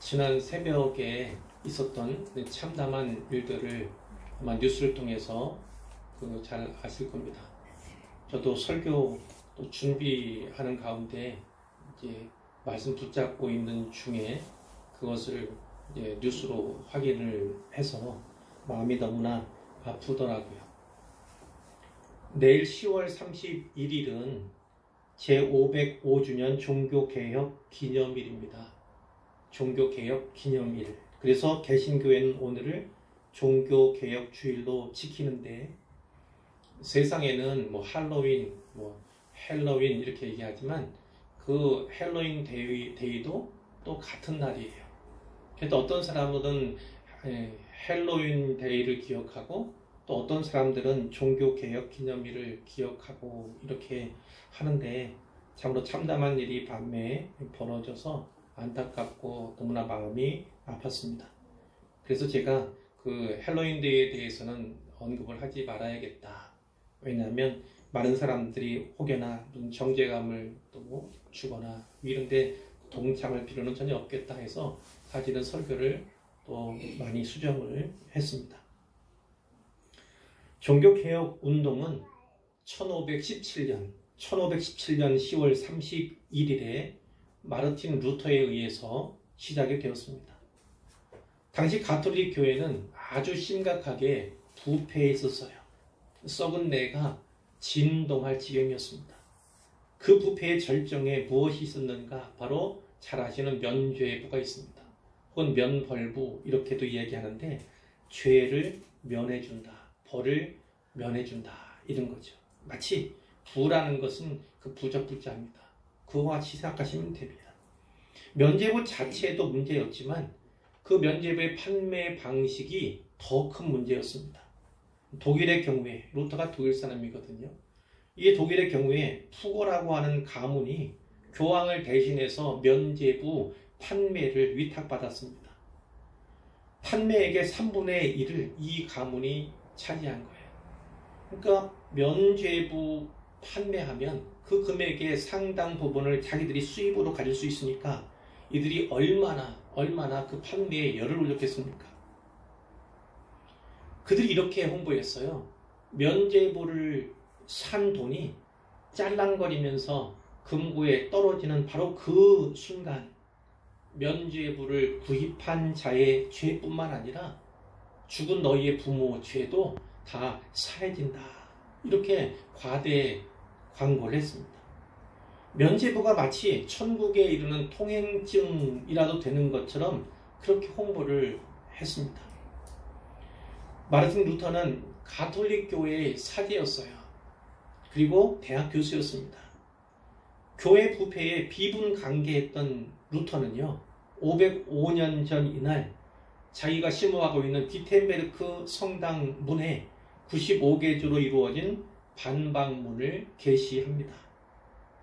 지난 새벽에 있었던 참담한 일들을 아마 뉴스를 통해서 잘 아실 겁니다. 저도 설교 또 준비하는 가운데 이제 말씀 붙잡고 있는 중에 그것을 이제 뉴스로 확인을 해서 마음이 너무나 아프더라고요. 내일 10월 31일은 제505주년 종교개혁 기념일입니다. 종교개혁 기념일. 그래서 개신교회는 오늘을 종교개혁 주일로 지키는데, 세상에는 할로윈, 헬로윈 이렇게 얘기하지만 그 헬로윈 데이도 또 같은 날이에요. 그래서 어떤 사람들은 헬로윈 데이를 기억하고 또 어떤 사람들은 종교개혁 기념일을 기억하고 이렇게 하는데, 참으로 참담한 일이 밤에 벌어져서 안타깝고 너무나 마음이 아팠습니다. 그래서 제가 그 헬로윈 데이에 대해서는 언급을 하지 말아야겠다. 왜냐하면 많은 사람들이 혹여나 무슨 정죄감을 또 주거나 이런데 동참할 필요는 전혀 없겠다 해서 사실은 설교를 또 많이 수정을 했습니다. 종교개혁 운동은 1517년 10월 31일에 마르틴 루터에 의해서 시작이 되었습니다. 당시 가톨릭 교회는 아주 심각하게 부패해 있었어요. 썩은 내가 진동할 지경이었습니다. 그 부패의 절정에 무엇이 있었는가? 바로 잘 아시는 면죄부가 있습니다. 혹은 면벌부 이렇게도 이야기하는데, 죄를 면해준다, 벌을 면해준다 이런 거죠. 마치 부라는 것은 그 부적부자입니다. 그와 같이 생각하시면 됩니다. 면죄부 자체도 문제였지만 그 면죄부의 판매 방식이 더 큰 문제였습니다. 독일의 경우에, 루터가 독일 사람이거든요. 이게 독일의 경우에 푸거라고 하는 가문이 교황을 대신해서 면죄부 판매를 위탁받았습니다. 판매액의 3분의 1을 이 가문이 차지한 거예요. 그러니까 면죄부 판매하면 그 금액의 상당 부분을 자기들이 수입으로 가질 수 있으니까 이들이 얼마나 그 판매에 열을 올렸겠습니까? 그들이 이렇게 홍보했어요. 면죄부를 산 돈이 짤랑거리면서 금고에 떨어지는 바로 그 순간, 면죄부를 구입한 자의 죄뿐만 아니라 죽은 너희의 부모 죄도 다 사해진다. 이렇게 과대 광고를 했습니다. 면죄부가 마치 천국에 이르는 통행증이라도 되는 것처럼 그렇게 홍보를 했습니다. 마르틴 루터는 가톨릭 교회의 사제였어요. 그리고 대학 교수였습니다. 교회 부패에 비분강개했던 루터는요, 505년 전 이날 자기가 심호하고 있는 비텐베르크 성당 문에 95개조로 이루어진 반박문을 게시합니다.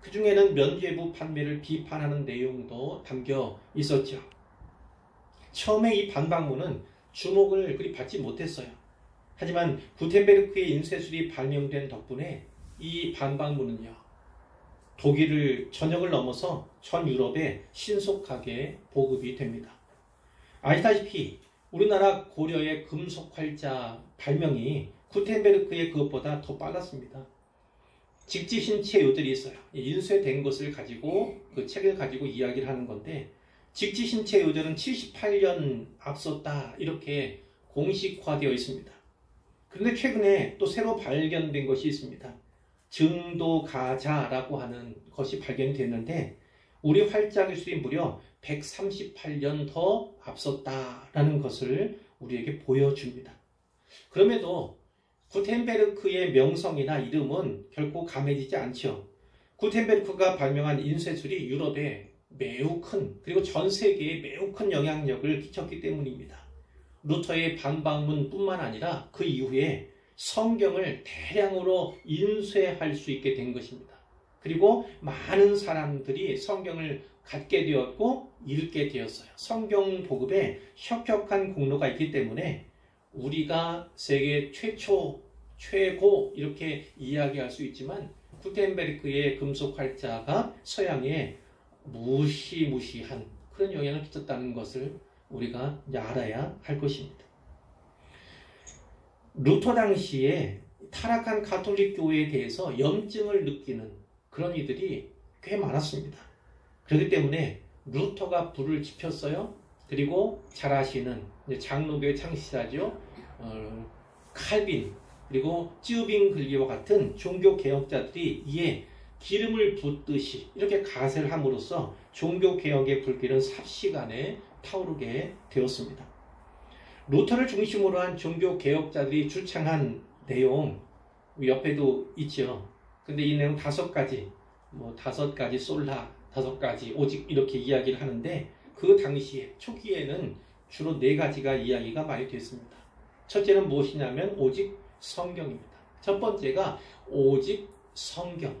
그 중에는 면죄부 판매를 비판하는 내용도 담겨 있었죠. 처음에 이 반박문은 주목을 그리 받지 못했어요. 하지만 구텐베르크의 인쇄술이 발명된 덕분에 이 반박문은요, 독일을 전역을 넘어서 전 유럽에 신속하게 보급이 됩니다. 아시다시피 우리나라 고려의 금속 활자 발명이 구텐베르크의 그것보다 더 빨랐습니다. 직지신체 요절이 있어요. 인쇄된 것을 가지고 그 책을 가지고 이야기를 하는 건데, 직지신체 요절은 78년 앞섰다 이렇게 공식화되어 있습니다. 그런데 최근에 또 새로 발견된 것이 있습니다. 증도가자라고 하는 것이 발견됐는데 우리 활자 기술이 무려 138년 더 앞섰다라는 것을 우리에게 보여줍니다. 그럼에도 구텐베르크의 명성이나 이름은 결코 감해지지 않죠. 구텐베르크가 발명한 인쇄술이 유럽에 매우 큰, 그리고 전 세계에 매우 큰 영향력을 끼쳤기 때문입니다. 루터의 반박문뿐만 아니라 그 이후에 성경을 대량으로 인쇄할 수 있게 된 것입니다. 그리고 많은 사람들이 성경을 갖게 되었고 읽게 되었어요. 성경 보급에 혁혁한 공로가 있기 때문에 우리가 세계 최고 이렇게 이야기할 수 있지만, 구텐베르크의 금속 활자가 서양에 무시무시한 그런 영향을 끼쳤다는 것을 우리가 알아야 할 것입니다. 루터 당시에 타락한 가톨릭 교회에 대해서 염증을 느끼는 그런 이들이 꽤 많았습니다. 그렇기 때문에 루터가 불을 지폈어요. 그리고 잘 아시는 장로교의 창시자죠. 칼빈 그리고 쯔빙글리와 같은 종교 개혁자들이 이에 기름을 붓듯이 이렇게 가세를 함으로써 종교 개혁의 불길은 삽시간에 타오르게 되었습니다. 루터를 중심으로 한 종교 개혁자들이 주창한 내용 옆에도 있죠. 근데 이 내용 5가지, 5가지 솔라, 5가지 오직 이렇게 이야기를 하는데 그 당시에 초기에는 주로 4가지가 이야기가 많이 됐습니다. 첫째는 무엇이냐면 오직 성경입니다. 첫 번째가 오직 성경,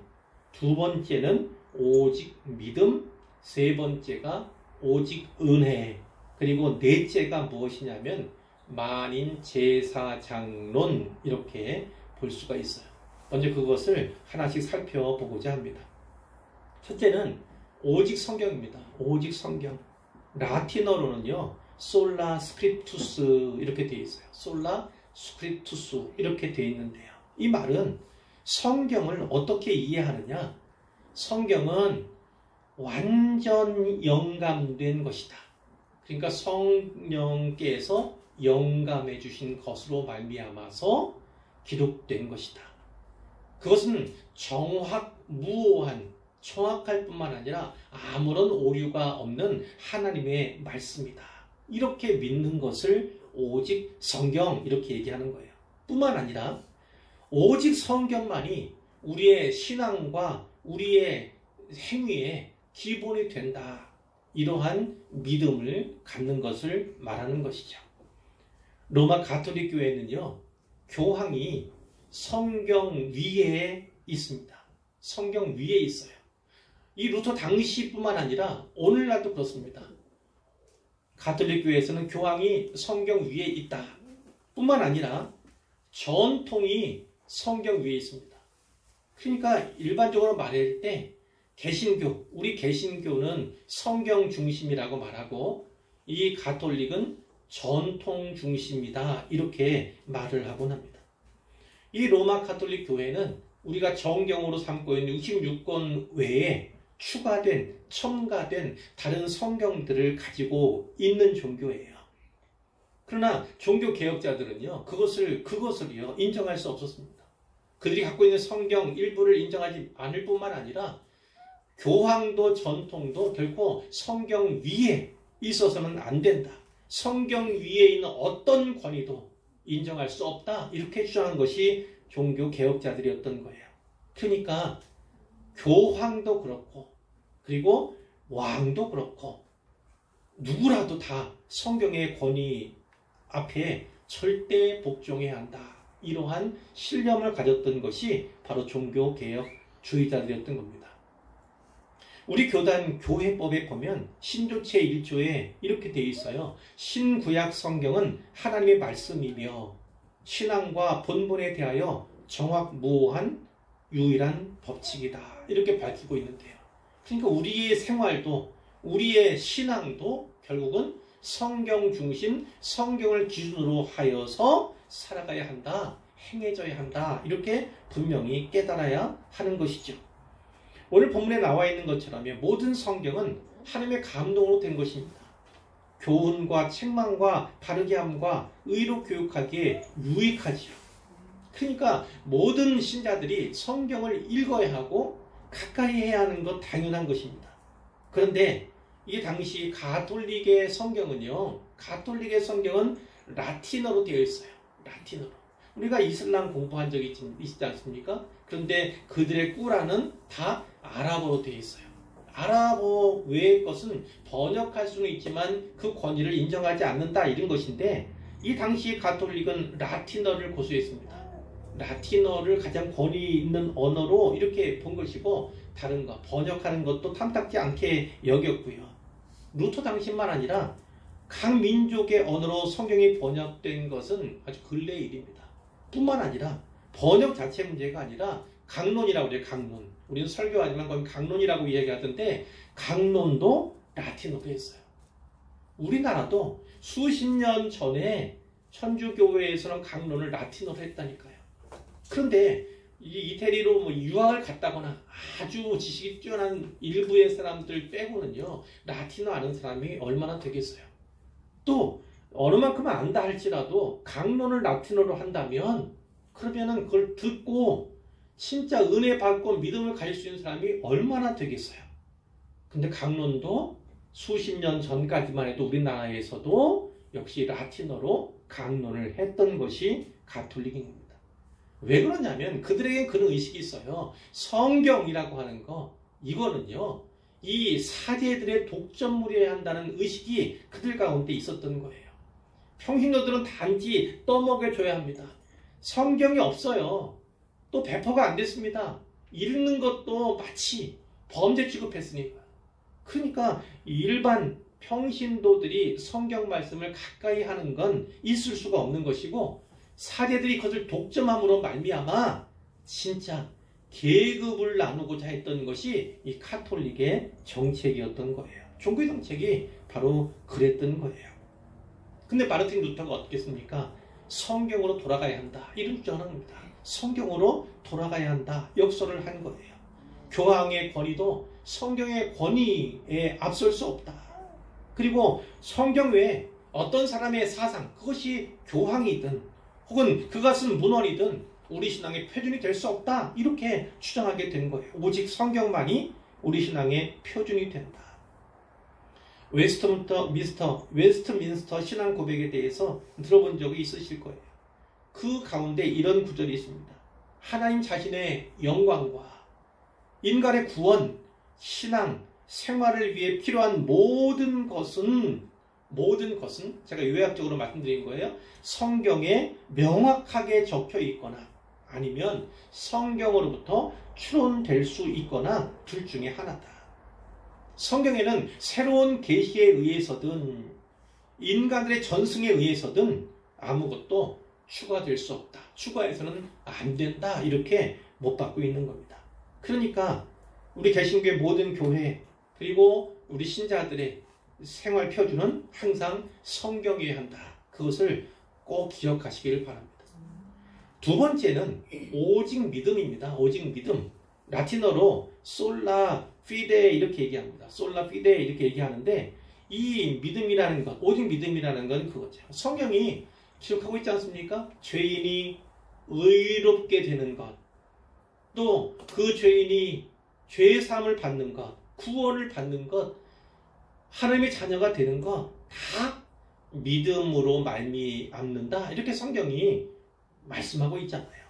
두 번째는 오직 믿음, 세 번째가 오직 은혜, 그리고 넷째가 무엇이냐면 만인 제사장론 이렇게 볼 수가 있어요. 먼저 그것을 하나씩 살펴보고자 합니다. 첫째는 오직 성경입니다. 오직 성경. 라틴어로는요. 솔라 스크립투스 이렇게 되어 있어요. 솔라 스크립투스 이렇게 되어 있는데요. 이 말은 성경을 어떻게 이해하느냐? 성경은 완전 영감된 것이다. 그러니까 성령께서 영감해 주신 것으로 말미암아서 기록된 것이다. 그것은 정확무오한, 정확할 뿐만 아니라 아무런 오류가 없는 하나님의 말씀이다. 이렇게 믿는 것을 오직 성경 이렇게 얘기하는 거예요. 뿐만 아니라 오직 성경만이 우리의 신앙과 우리의 행위의 기본이 된다. 이러한 믿음을 갖는 것을 말하는 것이죠. 로마 가톨릭 교회는요. 교황이 성경 위에 있습니다. 성경 위에 있어요. 이 루터 당시뿐만 아니라 오늘날도 그렇습니다. 가톨릭 교회에서는 교황이 성경 위에 있다. 뿐만 아니라 전통이 성경 위에 있습니다. 그러니까 일반적으로 말할 때 개신교, 우리 개신교는 성경 중심이라고 말하고 이 가톨릭은 전통 중심이다. 이렇게 말을 하곤 합니다. 이 로마 가톨릭 교회는 우리가 정경으로 삼고 있는 66권 외에 추가된, 첨가된 다른 성경들을 가지고 있는 종교예요. 그러나 종교 개혁자들은요, 그것을요, 인정할 수 없었습니다. 그들이 갖고 있는 성경 일부를 인정하지 않을 뿐만 아니라 교황도 전통도 결코 성경 위에 있어서는 안 된다. 성경 위에 있는 어떤 권위도 인정할 수 없다. 이렇게 주장한 것이 종교 개혁자들이었던 거예요. 그러니까 교황도 그렇고 그리고 왕도 그렇고 누구라도 다 성경의 권위 앞에 절대 복종해야 한다. 이러한 신념을 가졌던 것이 바로 종교개혁주의자들이었던 겁니다. 우리 교단 교회법에 보면 신조체 1조에 이렇게 되어 있어요. 신구약 성경은 하나님의 말씀이며 신앙과 본분에 대하여 정확무오한 유일한 법칙이다. 이렇게 밝히고 있는데요. 그러니까 우리의 생활도 우리의 신앙도 결국은 성경 중심, 성경을 기준으로 하여서 살아가야 한다. 행해져야 한다. 이렇게 분명히 깨달아야 하는 것이죠. 오늘 본문에 나와 있는 것처럼 모든 성경은 하나님의 감동으로 된 것입니다. 교훈과 책망과 바르게 함과 의로 교육하기에 유익하지요. 그러니까 모든 신자들이 성경을 읽어야 하고 가까이 해야 하는 것 당연한 것입니다. 그런데 이 당시 가톨릭의 성경은 라틴어로 되어 있어요. 라틴어로. 우리가 이슬람 공부한 적이 있지 않습니까? 그런데 그들의 꾸란은 다 아랍어로 되어 있어요. 아랍어 외의 것은 번역할 수는 있지만 그 권위를 인정하지 않는다 이런 것인데 이 당시 가톨릭은 라틴어를 고수했습니다. 라틴어를 가장 권위 있는 언어로 이렇게 본 것이고 다른 거 번역하는 것도 탐탁지 않게 여겼고요. 루터 당시만 아니라 각 민족의 언어로 성경이 번역된 것은 아주 근래의 일입니다. 뿐만 아니라 번역 자체 문제가 아니라 강론이라고 해요. 강론. 우리는 설교하지만 거기 강론이라고 이야기하던데 강론도 라틴어로 했어요. 우리나라도 수십 년 전에 천주교회에서는 강론을 라틴어로 했다니까요. 그런데 이 이태리로 뭐 유학을 갔다거나 아주 지식이 뛰어난 일부의 사람들 빼고는요, 라틴어 아는 사람이 얼마나 되겠어요. 또 어느 만큼 안다 할지라도 강론을 라틴어로 한다면 그러면은 그걸 듣고 진짜 은혜 받고 믿음을 가질 수 있는 사람이 얼마나 되겠어요. 근데 강론도 수십 년 전까지만 해도 우리나라에서도 역시 라틴어로 강론을 했던 것이 가톨릭입니다. 왜 그러냐면 그들에겐 그런 의식이 있어요. 성경이라고 하는 거, 이거는요, 이 사제들의 독점물이어야 한다는 의식이 그들 가운데 있었던 거예요. 평신도들은 단지 떠먹여줘야 합니다. 성경이 없어요. 또 배포가 안 됐습니다. 읽는 것도 마치 범죄 취급했으니까. 그러니까 일반 평신도들이 성경 말씀을 가까이 하는 건 있을 수가 없는 것이고, 사제들이 그것을 독점함으로 말미암아 진짜 계급을 나누고자 했던 것이 이 카톨릭의 정책이었던 거예요. 종교 정책이 바로 그랬던 거예요. 근데 마르틴 루터가 어떻겠습니까? 성경으로 돌아가야 한다, 이런 주장을 합니다. 성경으로 돌아가야 한다, 역설을 한 거예요. 교황의 권위도 성경의 권위에 앞설 수 없다. 그리고 성경 외에 어떤 사람의 사상, 그것이 교황이든 혹은 그것은 문헌이든 우리 신앙의 표준이 될 수 없다, 이렇게 주장하게 된 거예요. 오직 성경만이 우리 신앙의 표준이 된다. 웨스트민스터 신앙 고백에 대해서 들어본 적이 있으실 거예요. 그 가운데 이런 구절이 있습니다. 하나님 자신의 영광과 인간의 구원, 신앙, 생활을 위해 필요한 모든 것은 제가 요약적으로 말씀드린 거예요. 성경에 명확하게 적혀 있거나 아니면 성경으로부터 추론될 수 있거나 둘 중에 하나다. 성경에는 새로운 계시에 의해서든 인간들의 전승에 의해서든 아무것도 추가될 수 없다. 추가해서는 안 된다. 이렇게 못 받고 있는 겁니다. 그러니까 우리 개신교의 모든 교회 그리고 우리 신자들의 생활 표준은 항상 성경이어야 한다. 그것을 꼭 기억하시길 바랍니다. 두 번째는 오직 믿음입니다. 오직 믿음. 라틴어로 솔라 피데 이렇게 얘기합니다. 솔라 피데 이렇게 얘기하는데, 이 믿음이라는 것, 오직 믿음이라는 건 그거죠. 성경이 기록하고 있지 않습니까? 죄인이 의롭게 되는 것, 또 그 죄인이 죄의 사함을 받는 것, 구원을 받는 것, 하나님의 자녀가 되는 것, 다 믿음으로 말미암는다. 이렇게 성경이 말씀하고 있잖아요.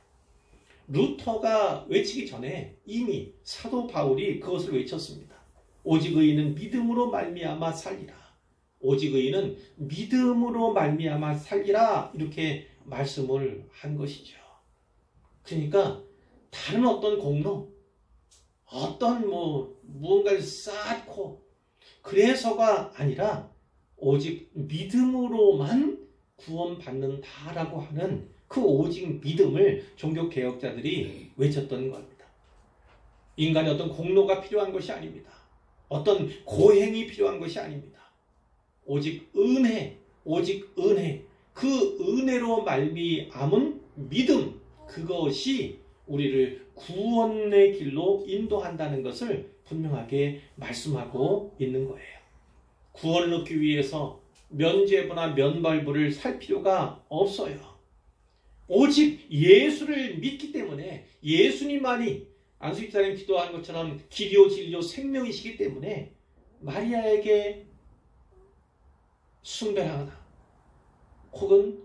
루터가 외치기 전에 이미 사도 바울이 그것을 외쳤습니다. 오직 의인은 믿음으로 말미암아 살리라. 오직 의인은 믿음으로 말미암아 살리라. 이렇게 말씀을 한 것이죠. 그러니까 다른 어떤 공로, 어떤 무언가를 쌓고 그래서가 아니라 오직 믿음으로만 구원받는다라고 하는 그 오직 믿음을 종교개혁자들이 외쳤던 겁니다. 인간의 어떤 공로가 필요한 것이 아닙니다. 어떤 고행이 필요한 것이 아닙니다. 오직 은혜, 오직 은혜, 그 은혜로 말미암은 믿음, 그것이 우리를 구원의 길로 인도한다는 것을 분명하게 말씀하고 있는 거예요. 구원을 얻기 위해서 면죄부나 면벌부를 살 필요가 없어요. 오직 예수를 믿기 때문에, 예수님만이 안수집사님 기도한 것처럼 길이요 진리요 생명이시기 때문에 마리아에게 숭배하거나 혹은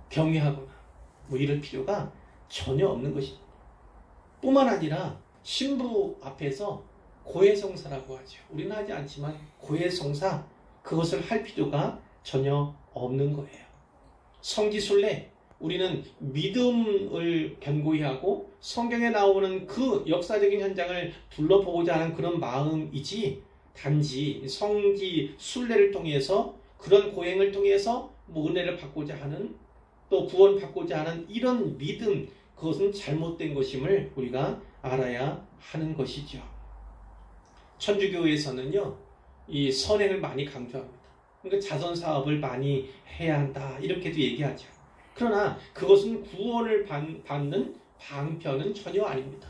경외하거나 이럴 필요가 전혀 없는 것입니다. 뿐만 아니라 신부 앞에서 고해성사라고 하죠. 우리는 하지 않지만 고해성사, 그것을 할 필요가 전혀 없는 거예요. 성지순례, 우리는 믿음을 견고히 하고 성경에 나오는 그 역사적인 현장을 둘러보고자 하는 그런 마음이지, 단지 성지순례를 통해서 그런 고행을 통해서 은혜를 받고자 하는, 또 구원받고자 하는 이런 믿음, 그것은 잘못된 것임을 우리가 알아야 하는 것이죠. 천주교에서는요, 이 선행을 많이 강조합니다. 그러니까 자선 사업을 많이 해야 한다 이렇게도 얘기하죠. 그러나 그것은 구원을 받는 방편은 전혀 아닙니다.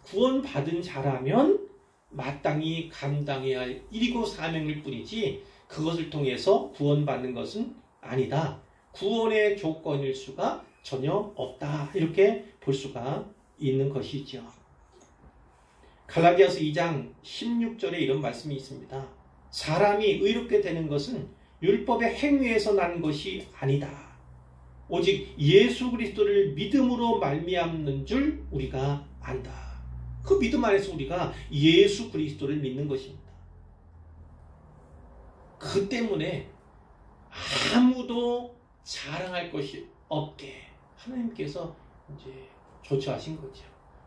구원받은 자라면 마땅히 감당해야 할 일이고 사명일 뿐이지 그것을 통해서 구원받는 것은 아니다. 구원의 조건일 수가 전혀 없다. 이렇게 볼 수가 있는 것이죠. 갈라디아서 2장 16절에 이런 말씀이 있습니다. 사람이 의롭게 되는 것은 율법의 행위에서 난 것이 아니다. 오직 예수 그리스도를 믿음으로 말미암는 줄 우리가 안다. 그 믿음 안에서 우리가 예수 그리스도를 믿는 것입니다. 그 때문에 아무도 자랑할 것이 없게 하나님께서 이제 조처하신 거죠.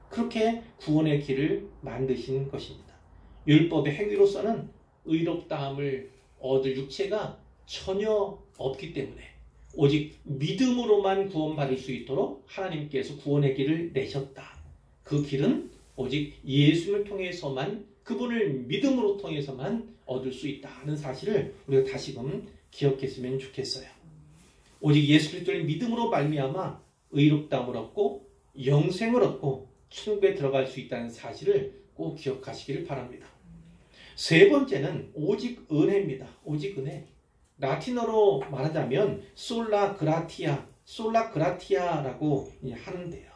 그렇게 구원의 길을 만드신 것입니다. 율법의 행위로서는 의롭다함을 얻을 육체가 전혀 없기 때문에 오직 믿음으로만 구원받을 수 있도록 하나님께서 구원의 길을 내셨다. 그 길은 오직 예수를 통해서만, 그분을 믿음으로 통해서만 얻을 수 있다는 사실을 우리가 다시금 기억했으면 좋겠어요. 오직 예수 그리스도를 믿음으로 말미암아 의롭다함을 얻고 영생을 얻고 천국에 들어갈 수 있다는 사실을 꼭 기억하시기를 바랍니다. 세 번째는 오직 은혜입니다. 오직 은혜. 라틴어로 말하자면 솔라 그라티아라고 하는데요.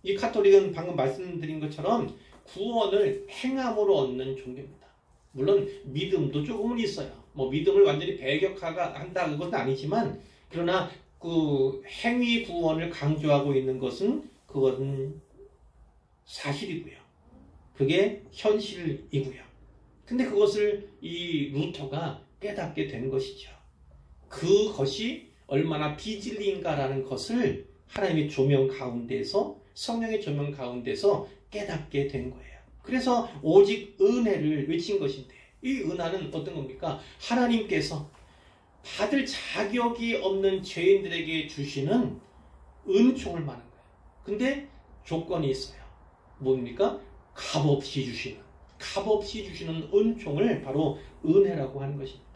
이 카톨릭은 방금 말씀드린 것처럼 구원을 행함으로 얻는 종교입니다. 물론 믿음도 조금은 있어요. 믿음을 완전히 배격한다 그것은 아니지만, 그러나 그 행위 구원을 강조하고 있는 것은 그것은 사실이고요. 그게 현실이고요. 근데 그것을 이 루터가 깨닫게 된 것이죠. 그것이 얼마나 비진리인가라는 것을 하나님의 조명 가운데서, 성령의 조명 가운데서 깨닫게 된 거예요. 그래서 오직 은혜를 외친 것인데, 이 은혜는 어떤 겁니까? 하나님께서 받을 자격이 없는 죄인들에게 주시는 은총을 말하는 거예요. 근데 조건이 있어요. 뭡니까? 값없이 주시는 은총을 바로 은혜라고 하는 것입니다.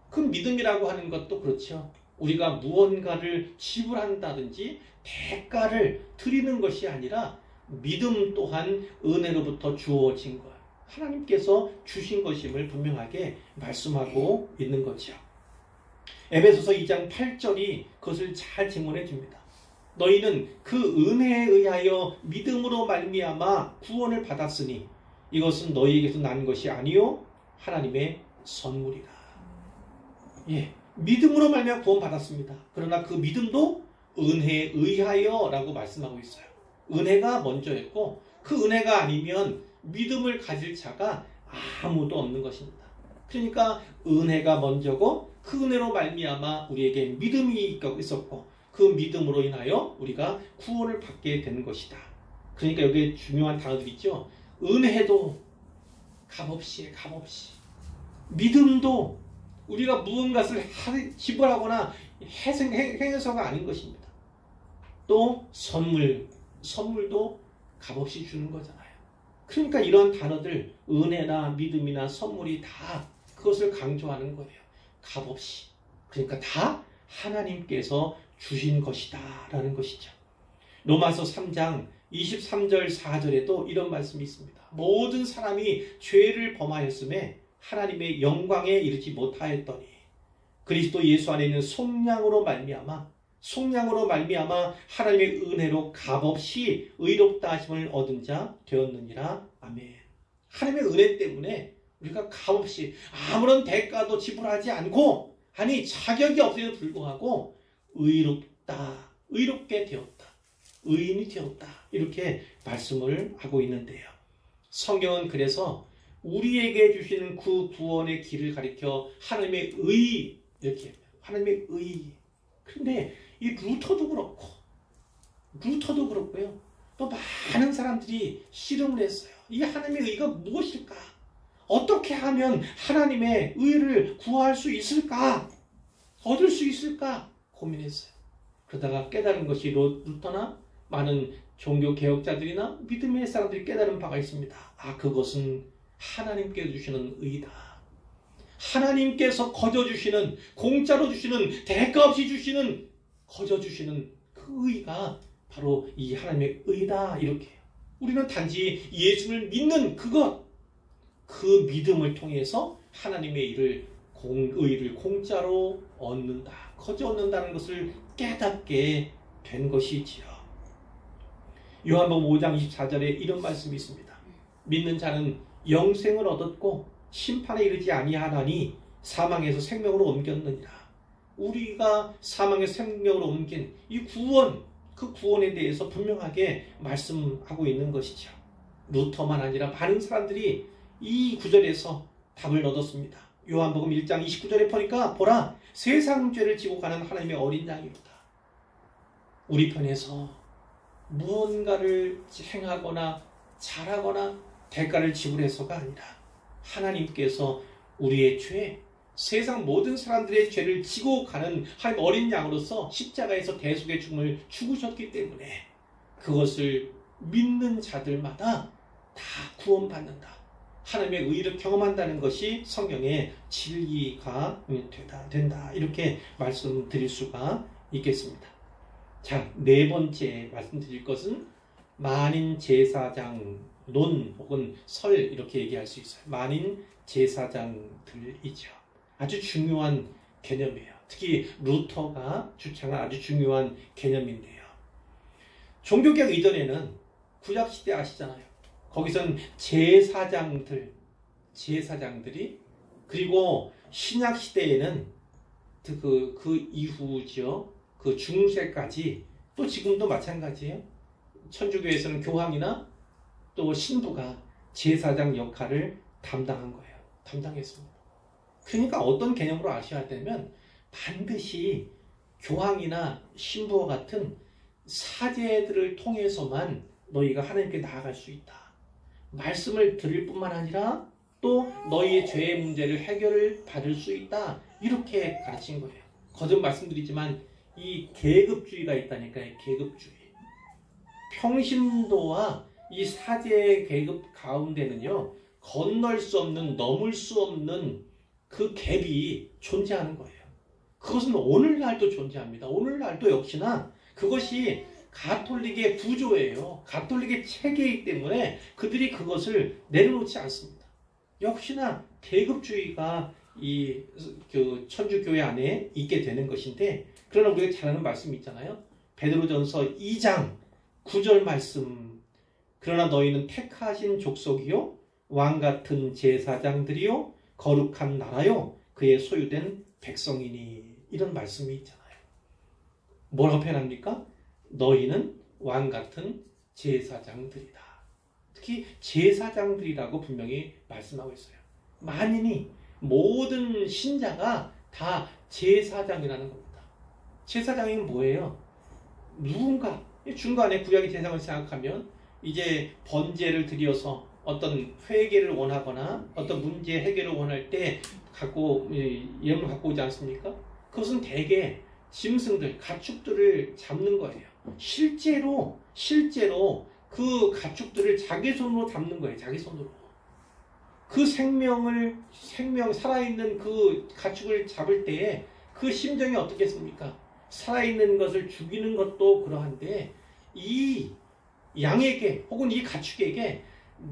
그 믿음이라고 하는 것도 그렇죠. 우리가 무언가를 지불한다든지 대가를 드리는 것이 아니라 믿음 또한 은혜로부터 주어진 것, 하나님께서 주신 것임을 분명하게 말씀하고 있는 거죠. 에베소서 2장 8절이 그것을 잘 증언해 줍니다. 너희는 그 은혜에 의하여 믿음으로 말미암아 구원을 받았으니 이것은 너희에게서 난 것이 아니요 하나님의 선물이라. 예, 믿음으로 말미암아 구원 받았습니다. 그러나 그 믿음도 은혜에 의하여라고 말씀하고 있어요. 은혜가 먼저였고 그 은혜가 아니면 믿음을 가질 자가 아무도 없는 것입니다. 그러니까 은혜가 먼저고 그 은혜로 말미암아 우리에게 믿음이 있었고 그 믿음으로 인하여 우리가 구원을 받게 되는 것이다. 그러니까 여기에 중요한 단어들이 있죠. 은혜도 값없이, 믿음도 우리가 무언가를 지불하거나 행해서가 아닌 것입니다. 또 선물도 값없이 주는 거잖아요. 그러니까 이런 단어들, 은혜나 믿음이나 선물이 다 그것을 강조하는 거예요. 값없이. 그러니까 다 하나님께서 주신 것이다 라는 것이죠. 로마서 3장 23절 4절에도 이런 말씀이 있습니다. 모든 사람이 죄를 범하였음에 하나님의 영광에 이르지 못하였더니 그리스도 예수 안에 있는 속량으로 말미암아 하나님의 은혜로 값없이 의롭다 하심을 얻은 자 되었느니라. 아멘. 하나님의 은혜 때문에 우리가 값없이 아무런 대가도 지불하지 않고, 아니 자격이 없음에도 불구하고 의롭게 되었다, 의인이 되었다, 이렇게 말씀을 하고 있는데요. 성경은 그래서 우리에게 주시는 그 구원의 길을 가리켜 하나님의 의, 이렇게 해요. 하나님의 의. 그런데 이 루터도 그렇고요. 또 많은 사람들이 씨름을 했어요. 이 하나님의 의가 무엇일까? 어떻게 하면 하나님의 의를 구할 수 있을까? 얻을 수 있을까? 고민했어요. 그러다가 깨달은 것이 루터나 많은 종교 개혁자들이나 믿음의 사람들이 깨달은 바가 있습니다. 그것은 하나님께서 주시는 의다. 하나님께서 거저 주시는, 공짜로 주시는, 대가 없이 주시는, 거저 주시는 그 의가 바로 이 하나님의 의다. 이렇게 해요. 우리는 단지 예수를 믿는 그것, 그 믿음을 통해서 하나님의 의를 공짜로 얻는다, 거저 얻는다는 것을 깨닫게 된 것이지요. 요한복음 5장 24절에 이런 말씀이 있습니다. 믿는 자는 영생을 얻었고 심판에 이르지 아니하나니 사망에서 생명으로 옮겼느니라. 우리가 사망에서 생명으로 옮긴 이 구원, 그 구원에 대해서 분명하게 말씀하고 있는 것이죠. 루터만 아니라 많은 사람들이 이 구절에서 답을 얻었습니다. 요한복음 1장 29절에 보니까 보라, 세상 죄를 지고 가는 하나님의 어린 양이로다. 우리 편에서 무언가를 행하거나 잘하거나 대가를 지불해서가 아니라 하나님께서 우리의 죄, 세상 모든 사람들의 죄를 지고 가는 하나님 어린 양으로서 십자가에서 대속의 죽음을 죽으셨기 때문에 그것을 믿는 자들마다 다 구원받는다, 하나님의 의를 경험한다는 것이 성경의 진리가 된다, 이렇게 말씀드릴 수가 있겠습니다. 자, 네 번째 말씀드릴 것은 만인 제사장론 혹은 설, 이렇게 얘기할 수 있어요. 만인 제사장들이죠. 아주 중요한 개념이에요. 특히 루터가 주창한 아주 중요한 개념인데요. 종교개혁 이전에는 구약시대 아시잖아요. 거기선 제사장들이, 그리고 신약시대에는 그 이후죠. 그 중세까지, 또 지금도 마찬가지예요. 천주교에서는 교황이나 또 신부가 제사장 역할을 담당했습니다. 그러니까 어떤 개념으로 아셔야 되면 반드시 교황이나 신부와 같은 사제들을 통해서만 너희가 하나님께 나아갈 수 있다. 말씀을 들을 뿐만 아니라 또 너희의 죄의 문제를 해결을 받을 수 있다. 이렇게 가르친 거예요. 거듭 말씀드리지만 이 계급주의가 있다니까요. 계급주의. 평신도와 이 사제 계급 가운데는요, 건널 수 없는, 넘을 수 없는 그 갭이 존재하는 거예요. 그것은 오늘날도 존재합니다. 오늘날도 역시나 그것이 가톨릭의 구조예요. 가톨릭의 체계이기 때문에 그들이 그것을 내려놓지 않습니다. 역시나 계급주의가 그 천주교회 안에 있게 되는 것인데, 그러나 우리가 잘 아는 말씀이 있잖아요. 베드로전서 2장 9절 말씀. 그러나 너희는 택하신 족속이요 왕같은 제사장들이요 거룩한 나라요 그의 소유된 백성이니. 이런 말씀이 있잖아요. 뭐라고 표현합니까? 너희는 왕같은 제사장들이다. 특히 제사장들이라고 분명히 말씀하고 있어요. 만인이, 모든 신자가 다 제사장이라는 겁니다. 제사장이 뭐예요? 누군가 중간에 구약의 제사장을 생각하면 이제 번제를 드려서 어떤 회개를 원하거나 어떤 문제 해결을 원할 때 예물을 갖고 오지 않습니까? 그것은 대개 짐승들, 가축들을 잡는 거예요. 실제로 그 가축들을 자기 손으로 잡는 거예요. 자기 손으로. 그 살아있는 그 가축을 잡을 때에 그 심정이 어떻겠습니까? 살아있는 것을 죽이는 것도 그러한데 이 양에게 혹은 이 가축에게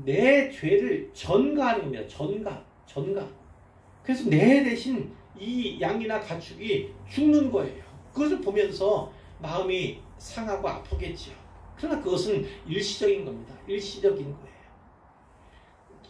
내 죄를 전가하는 겁니다. 전가. 그래서 내 대신 이 양이나 가축이 죽는 거예요. 그것을 보면서 마음이 상하고 아프겠지요. 그러나 그것은 일시적인 겁니다. 일시적인 거예요.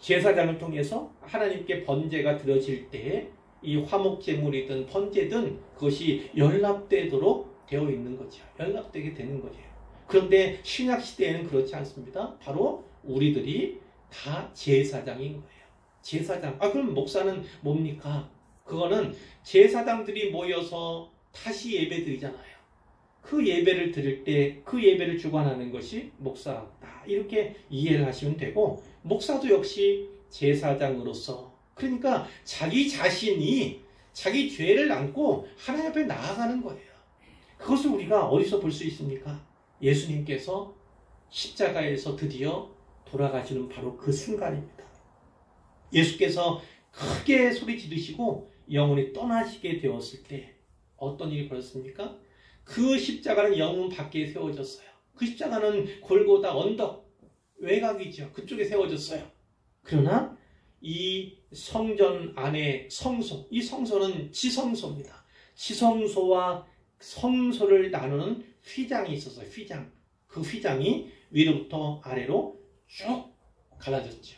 제사장을 통해서 하나님께 번제가 드려질 때 이 화목제물이든 번제든 그것이 연락되도록 되어 있는 거죠. 연락되게 되는 거예요. 그런데 신약시대에는 그렇지 않습니다. 바로 우리들이 다 제사장인 거예요. 제사장. 그럼 목사는 뭡니까? 그거는 제사장들이 모여서 다시 예배 드리잖아요. 그 예배를 드릴 때 그 예배를 주관하는 것이 목사다. 이렇게 이해를 하시면 되고, 목사도 역시 제사장으로서, 그러니까 자기 자신이 자기 죄를 안고 하나님 앞에 나아가는 거예요. 그것을 우리가 어디서 볼 수 있습니까? 예수님께서 십자가에서 드디어 돌아가시는 바로 그 순간입니다. 예수께서 크게 소리 지르시고 영원히 떠나시게 되었을 때 어떤 일이 벌어졌습니까? 그 십자가는 영문 밖에 세워졌어요. 그 십자가는 골고다 언덕 외곽이죠. 그쪽에 세워졌어요. 그러나 이 성전 안에 성소, 이 성소는 지성소입니다. 지성소와 성소를 나누는 휘장이 있었어요. 휘장. 그 휘장이 위로부터 아래로 쭉 갈라졌죠.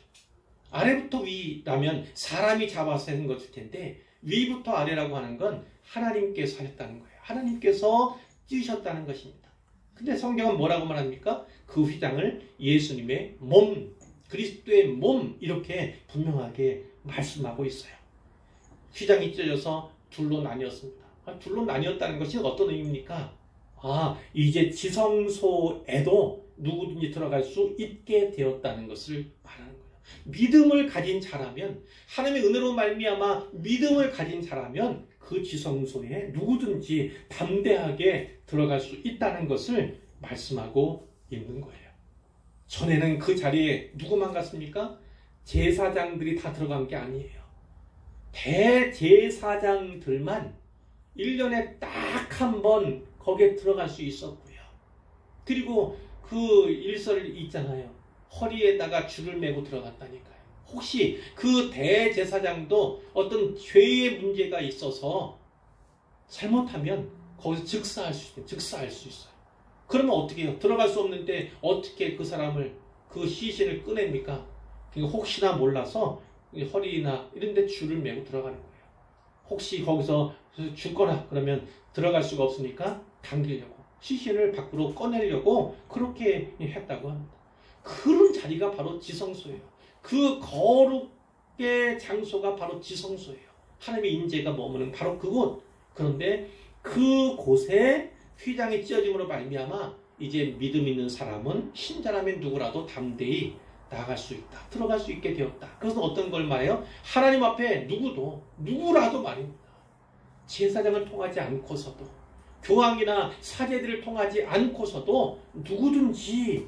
아래부터 위라면 사람이 잡아서 하는 것일 텐데 위부터 아래라고 하는 건 하나님께서 하셨다는 거예요. 하나님께서 찢으셨다는 것입니다. 근데 성경은 뭐라고 말합니까? 그 휘장을 예수님의 몸, 그리스도의 몸 이렇게 분명하게 말씀하고 있어요. 휘장이 찢어져서 둘로 나뉘었습니다. 둘로 나뉘었다는 것이 어떤 의미입니까? 이제 지성소에도 누구든지 들어갈 수 있게 되었다는 것을 말하는 거예요. 믿음을 가진 자라면, 하나님의 은혜로 말미암아 믿음을 가진 자라면 그 지성소에 누구든지 담대하게 들어갈 수 있다는 것을 말씀하고 있는 거예요. 전에는 그 자리에 누구만 갔습니까? 제사장들이 다 들어간 게 아니에요. 대제사장들만 1년에 딱 한 번 거기에 들어갈 수 있었고요. 그리고 그 일설 있잖아요. 허리에다가 줄을 메고 들어갔다니까요. 혹시 그 대제사장도 어떤 죄의 문제가 있어서 잘못하면 거기서 즉사할 수 있어요. 그러면 어떻게 해요? 들어갈 수 없는데 어떻게 그 사람을, 그 시신을 꺼냅니까? 그러니까 혹시나 몰라서 허리나 이런 데 줄을 메고 들어가는 거예요. 혹시 거기서 죽거나 그러면 들어갈 수가 없으니까 당기려고, 시신을 밖으로 꺼내려고 그렇게 했다고 합니다. 그런 자리가 바로 지성소예요. 그 거룩의 장소가 바로 지성소예요. 하나님의 임재가 머무는 바로 그곳. 그런데 그곳에 휘장이 찢어짐으로 말미암아 이제 믿음 있는 사람은, 신자라면 누구라도 담대히 나갈 수 있다. 들어갈 수 있게 되었다. 그래서 어떤 걸 말해요? 하나님 앞에 누구라도 말입니다. 제사장을 통하지 않고서도, 교황이나 사제들을 통하지 않고서도, 누구든지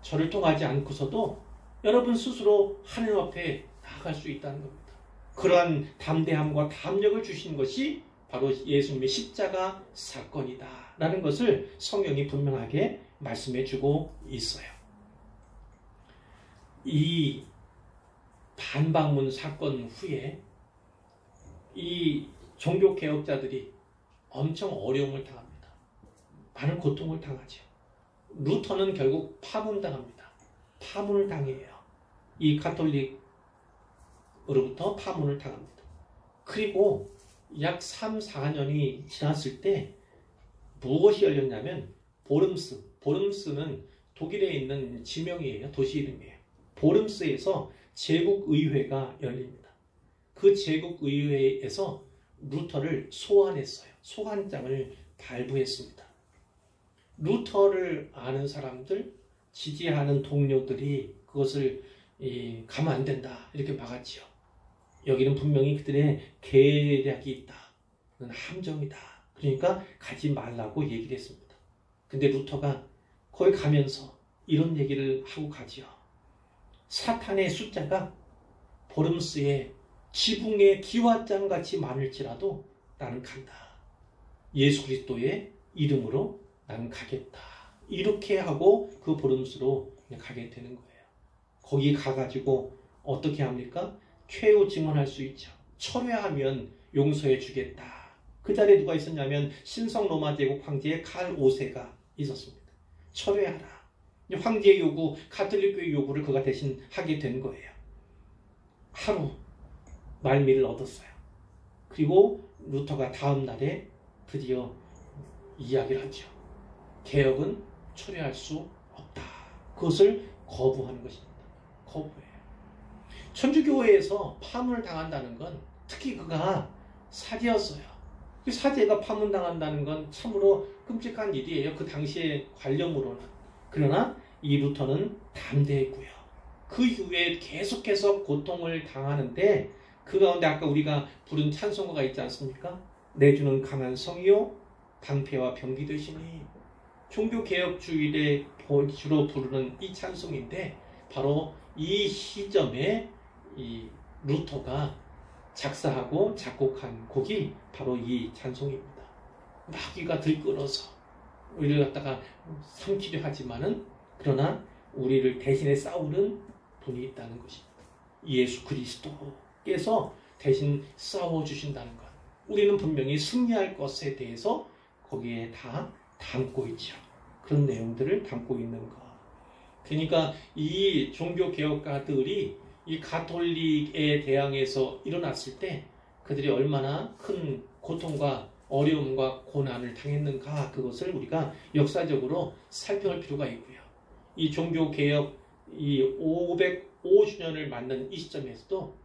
저를 통하지 않고서도 여러분 스스로 하나님 앞에 나아갈 수 있다는 겁니다. 그러한 담대함과 담력을 주신 것이 바로 예수님의 십자가 사건이다 라는 것을 성경이 분명하게 말씀해 주고 있어요. 이 반박문 사건 후에 이 종교개혁자들이 엄청 어려움을 당합니다. 많은 고통을 당하죠. 루터는 결국 파문당합니다. 파문을 당해요. 이 가톨릭으로부터 파문을 당합니다. 그리고 약 3, 4년이 지났을 때 무엇이 열렸냐면 보름스는 독일에 있는 지명이에요. 도시 이름이에요. 보름스에서 제국의회가 열립니다. 그 제국의회에서 루터를 소환했어요. 소환장을 발부했습니다. 루터를 아는 사람들, 지지하는 동료들이 그것을 가면 안 된다 이렇게 막았지요. 여기는 분명히 그들의 계략이 있다. 그건 함정이다. 그러니까 가지 말라고 얘기를 했습니다. 근데 루터가 거기 가면서 이런 얘기를 하고 가지요. 사탄의 숫자가 보름스의 지붕의 기와장같이 많을지라도 나는 간다. 예수 그리스도의 이름으로 나는 가겠다. 이렇게 하고 그 보름스로 가게 되는 거예요. 거기 가가지고 어떻게 합니까? 최후 증언할 수 있죠. 철회하면 용서해 주겠다. 그 자리에 누가 있었냐면 신성 로마 제국 황제 칼 5세가 있었습니다. 철회하라. 황제의 요구, 가톨릭교의 요구를 그가 대신 하게 된 거예요. 하루 말미를 얻었어요. 그리고 루터가 다음 날에 드디어 이야기를 하죠. 개혁은 철회할 수 없다. 그것을 거부하는 것입니다. 거부해요. 천주교회에서 파문을 당한다는 건 특히 그가 사제였어요. 그 사제가 파문당한다는 건 참으로 끔찍한 일이에요. 그 당시의 관념으로는. 그러나 이 루터는 담대했고요. 그 이후에 계속해서 고통을 당하는데 그 가운데 아까 우리가 부른 찬송가가 있지 않습니까? 내 주는 강한 성이요 방패와 병기 되시니. 종교개혁주일에 주로 부르는 이 찬송인데 바로 이 시점에 이 루터가 작사하고 작곡한 곡이 바로 이 찬송입니다. 마귀가 들끓어서 우리를 갖다가 삼키려 하지만은 그러나 우리를 대신에 싸우는 분이 있다는 것입니다. 예수 그리스도께서 대신 싸워주신다는 것. 우리는 분명히 승리할 것에 대해서 거기에 다 담고 있죠. 그런 내용들을 담고 있는 것. 그러니까 이 종교개혁가들이 이 가톨릭에 대항해서 일어났을 때 그들이 얼마나 큰 고통과 어려움과 고난을 당했는가, 그것을 우리가 역사적으로 살펴볼 필요가 있고요. 이 종교개혁 이 505주년을 맞는 이 시점에서도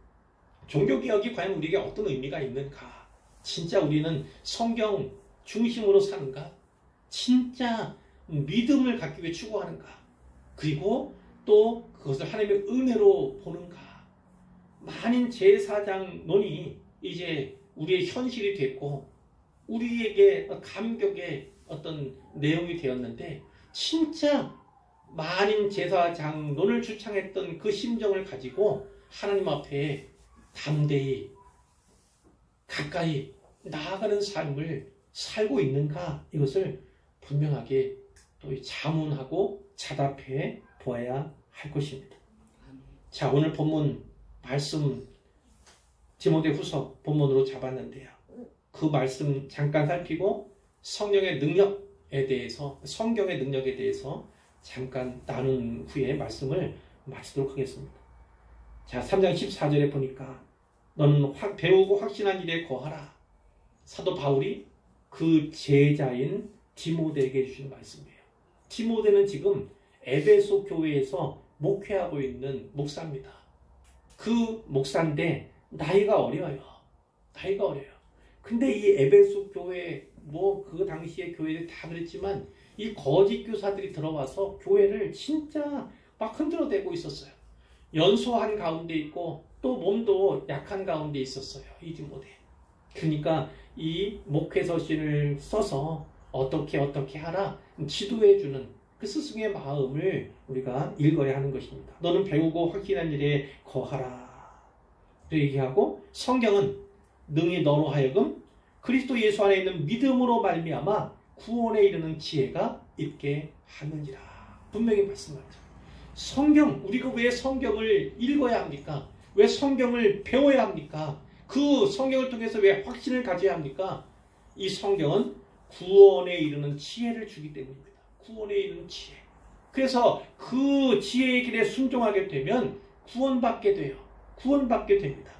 종교개혁이 과연 우리에게 어떤 의미가 있는가, 진짜 우리는 성경 중심으로 사는가, 진짜 믿음을 갖기 위해 추구하는가, 그리고 또 그것을 하나님의 은혜로 보는가. 만인 제사장론이 이제 우리의 현실이 됐고 우리에게 감격의 어떤 내용이 되었는데, 진짜 만인 제사장론을 주창했던 그 심정을 가지고 하나님 앞에 담대히 가까이 나아가는 삶을 살고 있는가, 이것을 분명하게 또 자문하고 자답해 보아야 할 것입니다. 자, 오늘 본문 말씀 디모데후서 본문으로 잡았는데요. 그 말씀 잠깐 살피고 성령의 능력에 대해서, 성경의 능력에 대해서 잠깐 나눈 후에 말씀을 마치도록 하겠습니다. 자, 3장 14절에 보니까 너는 배우고 확신한 일에 거하라. 사도 바울이 그 제자인 디모데에게 주신 말씀이에요. 디모데는 지금 에베소 교회에서 목회하고 있는 목사입니다. 그 목사인데 나이가 어려요. 나이가 어려요. 근데 이 에베소 교회, 그 당시에 교회들이 다 그랬지만 이 거짓 교사들이 들어와서 교회를 진짜 막 흔들어대고 있었어요. 연소한 가운데 있고 또 몸도 약한 가운데 있었어요. 이 디모데. 그러니까 이 목회서신을 써서 어떻게 하라 지도해주는 그 스승의 마음을 우리가 읽어야 하는 것입니다. 너는 배우고 확신한 일에 거하라. 얘기하고 성경은 능히 너로 하여금 그리스도 예수 안에 있는 믿음으로 말미암아 구원에 이르는 지혜가 있게 하느니라. 분명히 말씀하죠. 성경, 우리가 왜 성경을 읽어야 합니까? 왜 성경을 배워야 합니까? 그 성경을 통해서 왜 확신을 가져야 합니까? 이 성경은 구원에 이르는 지혜를 주기 때문입니다. 구원에 이르는 지혜. 그래서 그 지혜의 길에 순종하게 되면 구원받게 돼요. 구원받게 됩니다.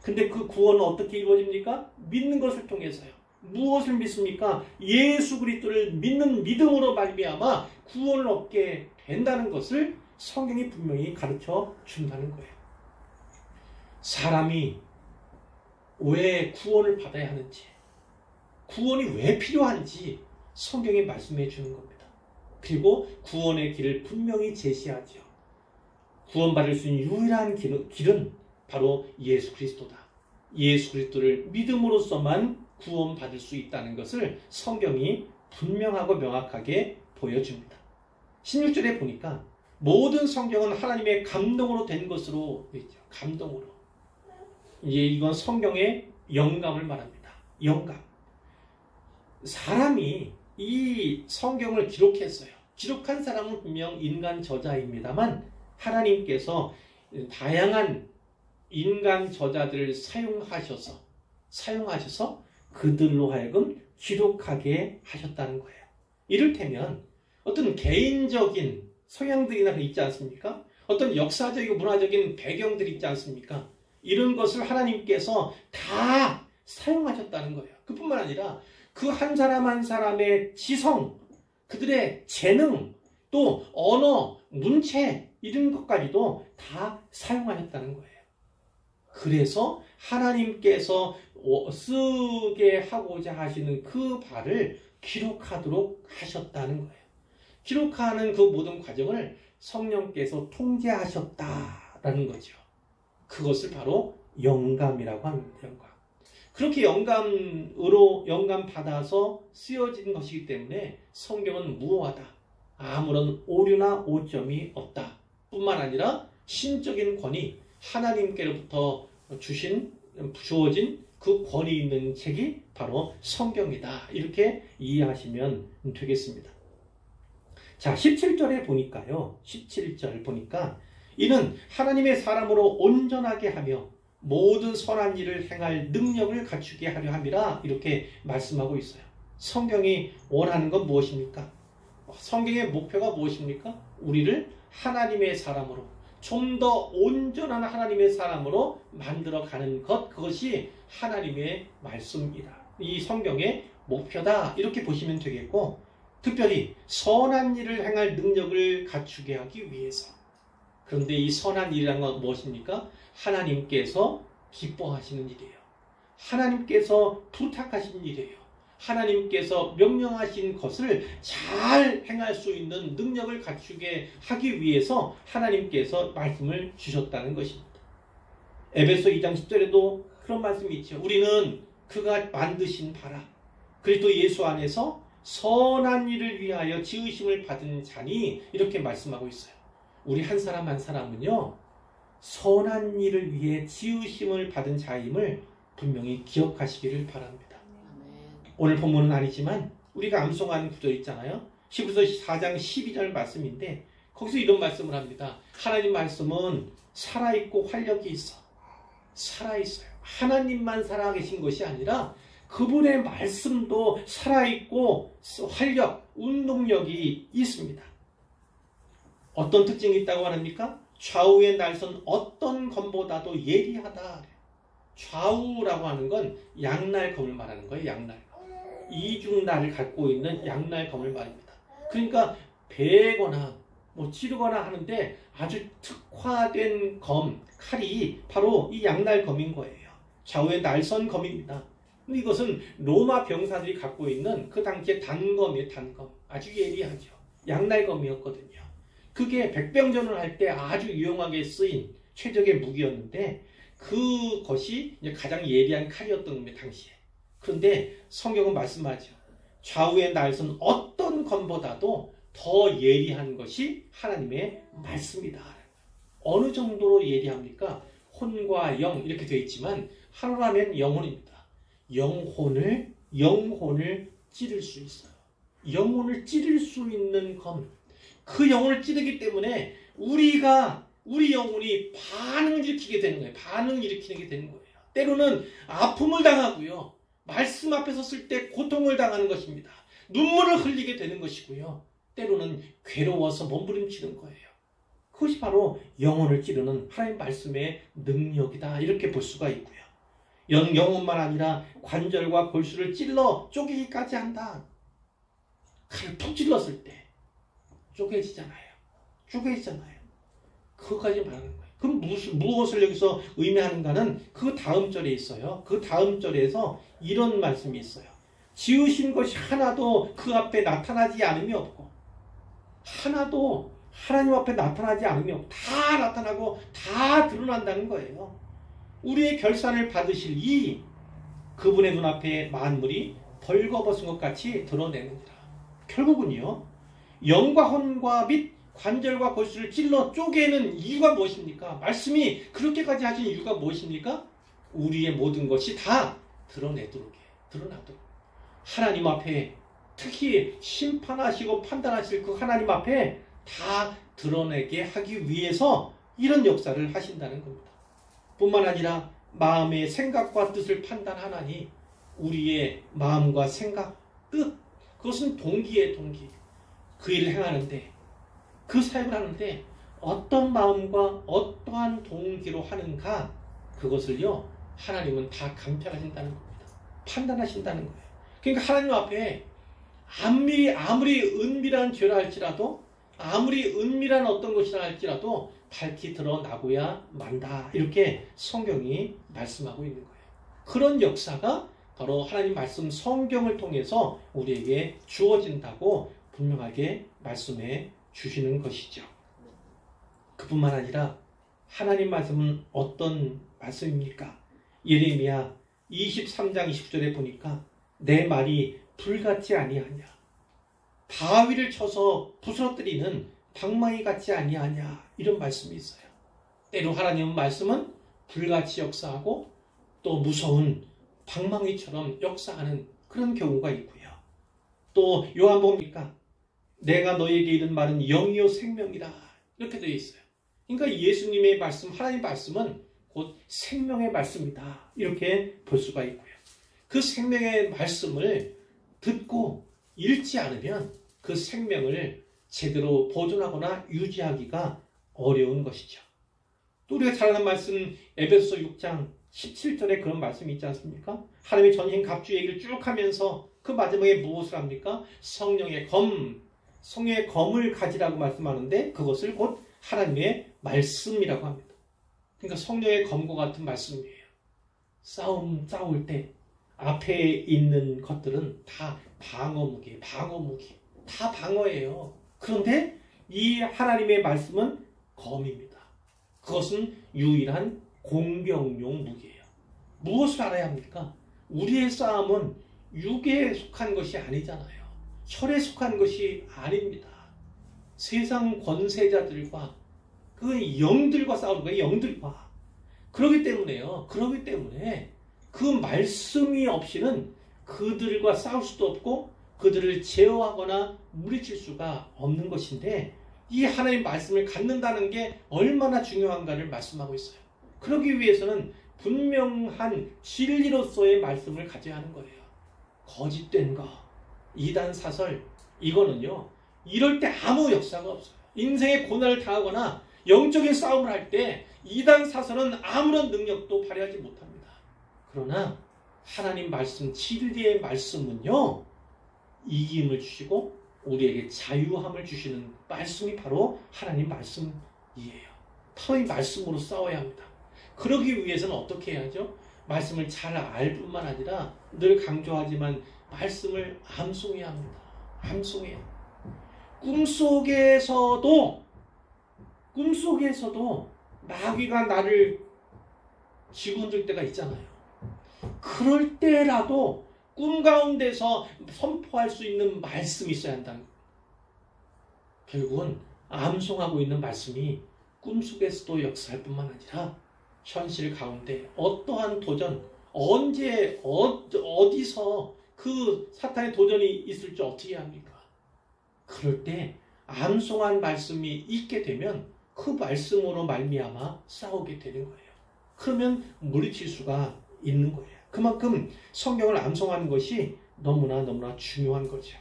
근데 그 구원은 어떻게 이루어집니까? 믿는 것을 통해서요. 무엇을 믿습니까? 예수 그리스도를 믿는 믿음으로 말미암아 구원을 얻게 된다는 것을 성경이 분명히 가르쳐 준다는 거예요. 사람이 왜 구원을 받아야 하는지, 구원이 왜 필요한지 성경이 말씀해 주는 겁니다. 그리고 구원의 길을 분명히 제시하죠. 구원받을 수 있는 유일한 길은 바로 예수 그리스도다. 예수 그리스도를 믿음으로써만 구원받을 수 있다는 것을 성경이 분명하고 명확하게 보여줍니다. 16절에 보니까 모든 성경은 하나님의 감동으로 된 것으로 되어 있죠. 감동으로. 이건 성경의 영감을 말합니다. 영감. 사람이 이 성경을 기록했어요. 기록한 사람은 분명 인간 저자입니다만 하나님께서 다양한 인간 저자들을 사용하셔서 그들로 하여금 기록하게 하셨다는 거예요. 이를테면 어떤 개인적인 성향들이나 있지 않습니까? 어떤 역사적이고 문화적인 배경들이 있지 않습니까? 이런 것을 하나님께서 다 사용하셨다는 거예요. 그뿐만 아니라 그 한 사람 한 사람의 지성, 그들의 재능, 또 언어, 문체 이런 것까지도 다 사용하셨다는 거예요. 그래서 하나님께서 쓰게 하고자 하시는 그 바를 기록하도록 하셨다는 거예요. 기록하는 그 모든 과정을 성령께서 통제하셨다라는 거죠. 그것을 바로 영감이라고 합니다. 영감. 그렇게 영감 받아서 쓰여진 것이기 때문에 성경은 무효하다. 아무런 오류나 오점이 없다. 뿐만 아니라 신적인 권위, 하나님께로부터 주어진 그 권위 있는 책이 바로 성경이다. 이렇게 이해하시면 되겠습니다. 자, 17절에 보니까요. 17절 보니까 이는 하나님의 사람으로 온전하게 하며 모든 선한 일을 행할 능력을 갖추게 하려 함이라 이렇게 말씀하고 있어요. 성경이 원하는 건 무엇입니까? 성경의 목표가 무엇입니까? 우리를 하나님의 사람으로, 좀 더 온전한 하나님의 사람으로 만들어가는 것, 그것이 하나님의 말씀이다. 이 성경의 목표다. 이렇게 보시면 되겠고, 특별히 선한 일을 행할 능력을 갖추게 하기 위해서. 그런데 이 선한 일이라는 건 무엇입니까? 하나님께서 기뻐하시는 일이에요. 하나님께서 부탁하신 일이에요. 하나님께서 명령하신 것을 잘 행할 수 있는 능력을 갖추게 하기 위해서 하나님께서 말씀을 주셨다는 것입니다. 에베소 2장 10절에도 그런 말씀이 있죠. 우리는 그가 만드신 바라 그리스도 예수 안에서 선한 일을 위하여 지으심을 받은 자니 이렇게 말씀하고 있어요. 우리 한 사람 한 사람은요, 선한 일을 위해 지으심을 받은 자임을 분명히 기억하시기를 바랍니다. 오늘 본문은 아니지만 우리가 암송하는 구절 있잖아요. 히브리서 4장 12절 말씀인데 거기서 이런 말씀을 합니다. 하나님 말씀은 살아있고 활력이 있어. 살아있어요. 하나님만 살아계신 것이 아니라 그분의 말씀도 살아있고 활력, 운동력이 있습니다. 어떤 특징이 있다고 합니까? 좌우의 날선 어떤 검보다도 예리하다. 좌우라고 하는 건 양날검을 말하는 거예요. 양날검. 이중날을 갖고 있는 양날검을 말합니다. 그러니까 베거나 찌르거나 하는데 아주 특화된 검, 칼이 바로 이 양날검인 거예요. 좌우의 날선 검입니다. 이것은 로마 병사들이 갖고 있는 그 당시의 단검이에요. 단검. 아주 예리하죠. 양날검이었거든요. 그게 백병전을 할 때 아주 유용하게 쓰인 최적의 무기였는데 그것이 가장 예리한 칼이었던 겁니다. 당시에. 그런데 성경은 말씀하죠. 좌우의 날선 어떤 검보다도 더 예리한 것이 하나님의 말씀이다. 어느 정도로 예리합니까? 혼과 영 이렇게 되어 있지만 하나라면 영혼입니다. 영혼을 찌를 수 있어요. 영혼을 찌를 수 있는 검. 그 영혼을 찌르기 때문에 우리 영혼이 반응을 일으키게 되는 거예요. 반응을 일으키게 되는 거예요. 때로는 아픔을 당하고요. 말씀 앞에 섰을 때 고통을 당하는 것입니다. 눈물을 흘리게 되는 것이고요. 때로는 괴로워서 몸부림치는 거예요. 그것이 바로 영혼을 찌르는 하나님 말씀의 능력이다. 이렇게 볼 수가 있고요. 영혼만 아니라 관절과 골수를 찔러 쪼개기까지 한다. 칼을 푹 찔렀을 때 쪼개지잖아요. 그것까지 말하는 거예요. 그럼 무엇을 여기서 의미하는가는 그 다음 절에 있어요. 그 다음 절에서 이런 말씀이 있어요. 지으신 것이 하나도 그 앞에 나타나지 않음이 없고, 하나도 하나님 앞에 나타나지 않음이 없고, 다 나타나고 다 드러난다는 거예요. 우리의 결산을 받으실 그분의 눈앞에 만물이 벌거벗은 것 같이 드러내느니라. 결국은요, 영과 혼과 및 관절과 골수를 찔러 쪼개는 이유가 무엇입니까? 말씀이 그렇게까지 하신 이유가 무엇입니까? 우리의 모든 것이 다 드러나도록. 하나님 앞에, 특히 심판하시고 판단하실 그 하나님 앞에 다 드러내게 하기 위해서 이런 역사를 하신다는 겁니다. 뿐만 아니라 마음의 생각과 뜻을 판단하나니 우리의 마음과 생각, 뜻, 그것은 동기예요, 동기. 그 일을 행하는데, 그 사역을 하는데 어떤 마음과 어떠한 동기로 하는가, 그것을요 하나님은 다 감찰하신다는 겁니다. 판단하신다는 거예요. 그러니까 하나님 앞에 아무리 은밀한 죄라 할지라도, 아무리 은밀한 어떤 것이라 할지라도 밝히 드러나고야 만다. 이렇게 성경이 말씀하고 있는 거예요. 그런 역사가 바로 하나님 말씀 성경을 통해서 우리에게 주어진다고 분명하게 말씀해 주시는 것이죠. 그뿐만 아니라 하나님 말씀은 어떤 말씀입니까? 예레미야 23장 20절에 보니까 내 말이 불같지 아니하냐, 바위를 쳐서 부서뜨리는 방망이 같지 아니하냐, 이런 말씀이 있어요. 때로 하나님의 말씀은 불같이 역사하고 또 무서운 방망이처럼 역사하는 그런 경우가 있고요. 또 요한복음 보니까 내가 너에게 이른 말은 영이요 생명이라 이렇게 되어 있어요. 그러니까 예수님의 말씀, 하나님의 말씀은 곧 생명의 말씀이다 이렇게 볼 수가 있고요. 그 생명의 말씀을 듣고 읽지 않으면 그 생명을 제대로 보존하거나 유지하기가 어려운 것이죠. 또 우리가 잘 아는 말씀 에베소서 6장 17절에 그런 말씀이 있지 않습니까? 하나님의 전신 갑주 얘기를 쭉 하면서 그 마지막에 무엇을 합니까? 성령의 검을 가지라고 말씀하는데 그것을 곧 하나님의 말씀이라고 합니다. 그러니까 성령의 검과 같은 말씀이에요. 싸울 때 앞에 있는 것들은 다 방어무기, 다 방어예요. 그런데 이 하나님의 말씀은 검입니다. 그것은 유일한 공격용 무기예요. 무엇을 알아야 합니까? 우리의 싸움은 육에 속한 것이 아니잖아요. 혈에 속한 것이 아닙니다. 세상 권세자들과 그 영들과 싸우는 거예요. 영들과. 그렇기 때문에 그 말씀이 없이는 그들과 싸울 수도 없고 그들을 제어하거나 물리칠 수가 없는 것인데 이 하나님의 말씀을 갖는다는 게 얼마나 중요한가를 말씀하고 있어요. 그러기 위해서는 분명한 진리로서의 말씀을 가져야 하는 거예요. 거짓된 거, 이단 사설, 이거는요. 이럴 때 아무 역사가 없어요. 인생의 고난을 당하거나 영적인 싸움을 할 때 이단 사설은 아무런 능력도 발휘하지 못합니다. 그러나 하나님 말씀, 진리의 말씀은요. 이김을 주시고 우리에게 자유함을 주시는 말씀이 바로 하나님 말씀이에요. 바로 이 말씀으로 싸워야 합니다. 그러기 위해서는 어떻게 해야죠? 말씀을 잘 알 뿐만 아니라 늘 강조하지만 말씀을 암송해야 합니다. 암송해야. 꿈속에서도 마귀가 나를 쥐어들 때가 있잖아요. 그럴 때라도 꿈 가운데서 선포할 수 있는 말씀이 있어야 한다는 거예요. 결국은 암송하고 있는 말씀이 꿈속에서도 역사할 뿐만 아니라 현실 가운데 어떠한 도전, 언제, 어디서 그 사탄의 도전이 있을지 어떻게 합니까? 그럴 때 암송한 말씀이 있게 되면 그 말씀으로 말미암아 싸우게 되는 거예요. 그러면 물리칠 수가 있는 거예요. 그만큼 성경을 암송하는 것이 너무나 중요한 거죠.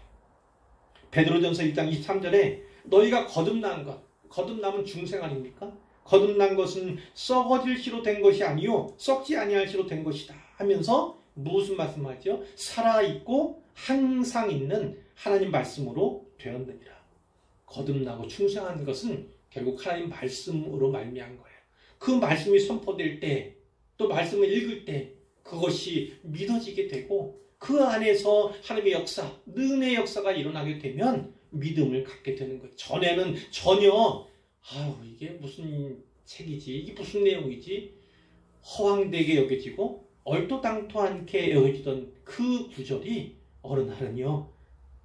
베드로전서 1장 23절에 너희가 거듭난 것, 거듭남은 중생 아닙니까? 거듭난 것은 썩어질 시로 된 것이 아니요 썩지 아니할 시로 된 것이다 하면서 무슨 말씀하죠? 살아있고 항상 있는 하나님 말씀으로 되었느니라. 거듭나고 충성한 것은 결국 하나님 말씀으로 말미암은 거예요. 그 말씀이 선포될 때, 또 말씀을 읽을 때 그것이 믿어지게 되고 그 안에서 하나님의 역사, 은혜의 역사가 일어나게 되면 믿음을 갖게 되는 거예요. 전에는 전혀 이게 무슨 책이지, 이게 무슨 내용이지 허황되게 여겨지고 얼토당토않게 여겨지던 그 구절이 어느 날은요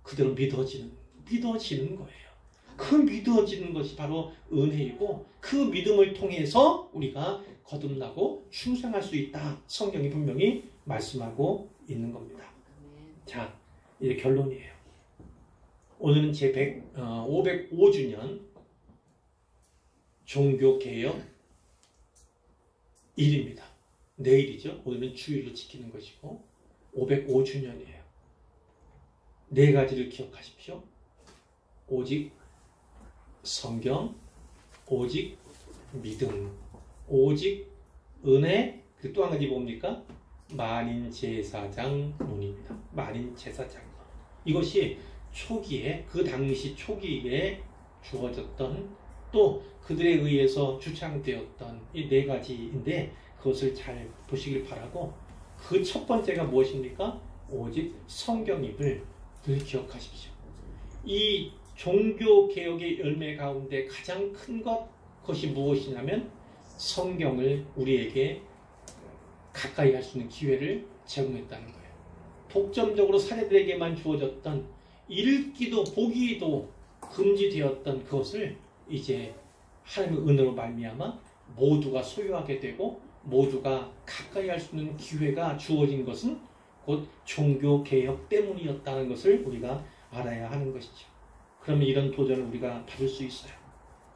그대로 믿어지는 거예요. 그 믿어지는 것이 바로 은혜이고 그 믿음을 통해서 우리가 거듭나고 충성할 수 있다. 성경이 분명히 말씀하고 있는 겁니다. 자, 이제 결론이에요. 오늘은 제 505주년 종교개혁 일입니다. 내일이죠. 오늘은 주일로 지키는 것이고 505주년이에요. 네 가지를 기억하십시오. 오직 성경, 오직 믿음, 오직 은혜, 그 또 한 가지 뭡니까? 만인제사장론입니다. 만인제사장론. 이것이 초기에, 그 당시 초기에 주어졌던 또 그들에 의해서 주창되었던 이 네 가지인데 그것을 잘 보시길 바라고 그 첫 번째가 무엇입니까? 오직 성경임을 늘 기억하십시오. 이 종교개혁의 열매 가운데 가장 큰 것이 무엇이냐면 성경을 우리에게 가까이 할 수 있는 기회를 제공했다는 거예요. 독점적으로 사제들에게만 주어졌던 읽기도 보기도 금지되었던 그것을 이제 하나님의 은혜로 말미암아 모두가 소유하게 되고 모두가 가까이 할 수 있는 기회가 주어진 것은 곧 종교개혁 때문이었다는 것을 우리가 알아야 하는 것이죠. 그러면 이런 도전을 우리가 받을 수 있어요.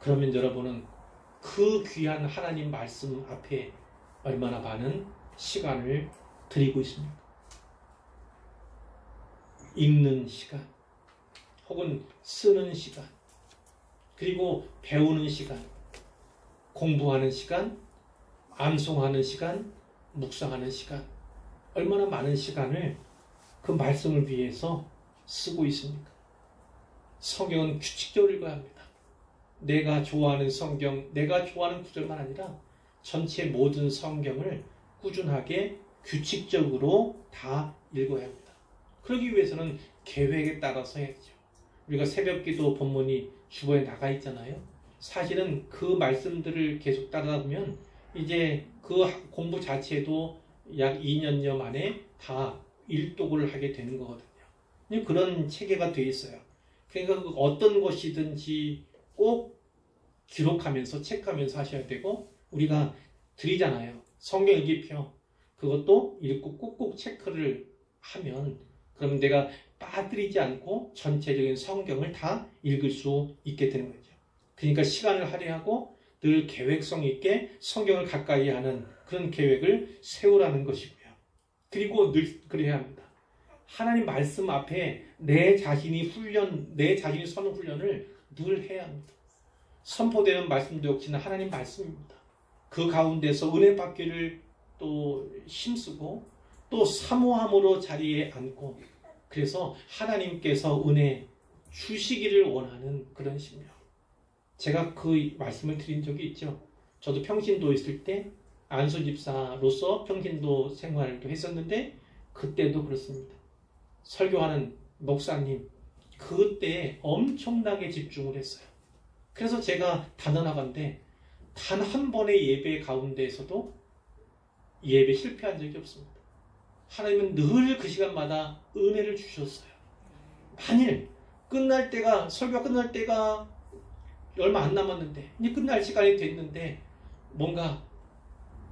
그러면 여러분은 그 귀한 하나님 말씀 앞에 얼마나 많은 시간을 드리고 있습니까? 읽는 시간, 혹은 쓰는 시간, 그리고 배우는 시간, 공부하는 시간, 암송하는 시간, 묵상하는 시간, 얼마나 많은 시간을 그 말씀을 위해서 쓰고 있습니까? 성경은 규칙적으로 읽어야 합니다. 내가 좋아하는 성경, 내가 좋아하는 구절만 아니라 전체 모든 성경을 꾸준하게 규칙적으로 다 읽어야 합니다. 그러기 위해서는 계획에 따라서 해야죠. 우리가 새벽기도 본문이 주보에 나가 있잖아요. 사실은 그 말씀들을 계속 따르다 보면 이제 그 공부 자체도 약 2년여 만에 다 일독을 하게 되는 거거든요. 그런 체계가 돼 있어요. 그러니까 어떤 것이든지 꼭 기록하면서 체크하면서 하셔야 되고, 우리가 드리잖아요. 성경 일기표. 그것도 읽고 꼭꼭 체크를 하면 그럼 내가 빠뜨리지 않고 전체적인 성경을 다 읽을 수 있게 되는 거죠. 그러니까 시간을 할애하고 늘 계획성 있게 성경을 가까이 하는 그런 계획을 세우라는 것이고요. 그리고 늘 그래야 합니다. 하나님 말씀 앞에 내 자신이 서는 훈련을 늘 해야 합니다. 선포되는 말씀도 역시나 하나님 말씀입니다. 그 가운데서 은혜 받기를 또 힘쓰고 또 사모함으로 자리에 앉고, 그래서 하나님께서 은혜 주시기를 원하는 그런 심령. 제가 그 말씀을 드린 적이 있죠. 저도 평신도 있을 때 안수집사로서 평신도 생활도 했었는데 그때도 그렇습니다. 설교하는 목사님 그때 엄청나게 집중을 했어요. 그래서 제가 단언하건대 단 한 번의 예배 가운데에서도 예배 실패한 적이 없습니다. 하나님은 늘 그 시간마다 은혜를 주셨어요. 만일 설교가 끝날 때가 얼마 안 남았는데 이제 끝날 시간이 됐는데 뭔가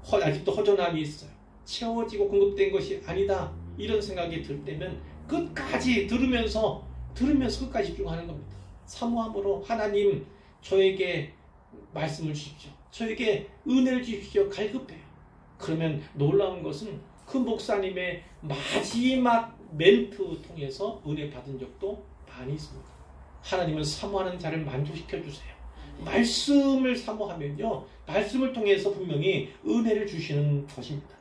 아직도 허전함이 있어요. 채워지고 공급된 것이 아니다, 이런 생각이 들 때면 끝까지 들으면서 끝까지 집중하는 겁니다. 사모함으로 하나님 저에게 말씀을 주십시오. 저에게 은혜를 주십시오. 갈급해요. 그러면 놀라운 것은 그 목사님의 마지막 멘트 통해서 은혜 받은 적도 많이 있습니다. 하나님은 사모하는 자를 만족시켜 주세요. 말씀을 사모하면요, 말씀을 통해서 분명히 은혜를 주시는 것입니다.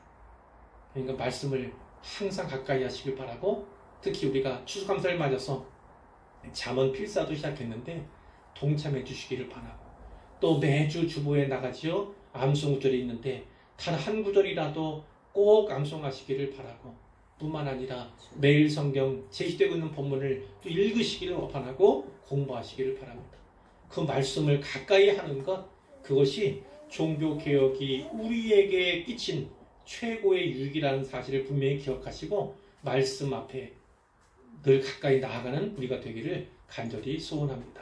그러니까 말씀을 항상 가까이 하시길 바라고, 특히 우리가 추수감사를 맞아서 잠언 필사도 시작했는데 동참해 주시기를 바라고, 또 매주 주보에 나가지요 암송 구절이 있는데 단 한 구절이라도 꼭 암송하시기를 바라고, 뿐만 아니라 매일 성경 제시되고 있는 본문을 또 읽으시기를 바라고 공부하시기를 바랍니다. 그 말씀을 가까이 하는 것, 그것이 종교개혁이 우리에게 끼친 최고의 유익이라는 사실을 분명히 기억하시고 말씀 앞에 늘 가까이 나아가는 우리가 되기를 간절히 소원합니다.